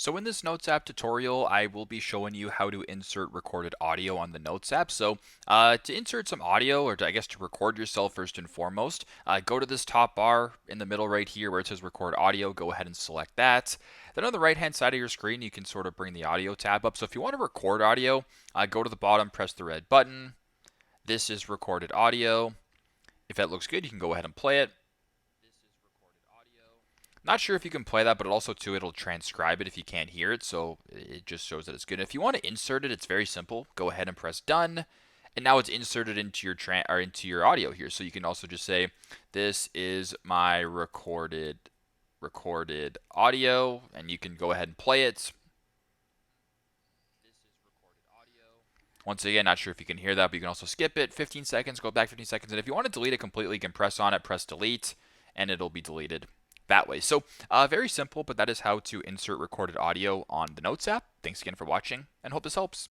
So in this Notes app tutorial, I will be showing you how to insert recorded audio on the Notes app. So to insert some audio, or I guess to record yourself first and foremost, go to this top bar in the middle right here where it says record audio. Go ahead and select that. Then on the right hand side of your screen, you can sort of bring the audio tab up. So if you want to record audio, go to the bottom, press the red button. This is recorded audio. If that looks good, you can go ahead and play it. Not sure if you can play that, but also too it'll transcribe it if you can't hear it, so it just shows that it's good. If you want to insert it, it's very simple. Go ahead and press done, and now it's inserted into your audio here. So you can also just say, "This is my recorded audio," and you can go ahead and play it. Once again, not sure if you can hear that, but you can also skip it 15 seconds, go back 15 seconds, and if you want to delete it completely, you can press on it, press delete, and it'll be deleted that way. So very simple, but that is how to insert recorded audio on the Notes app. Thanks again for watching, and hope this helps.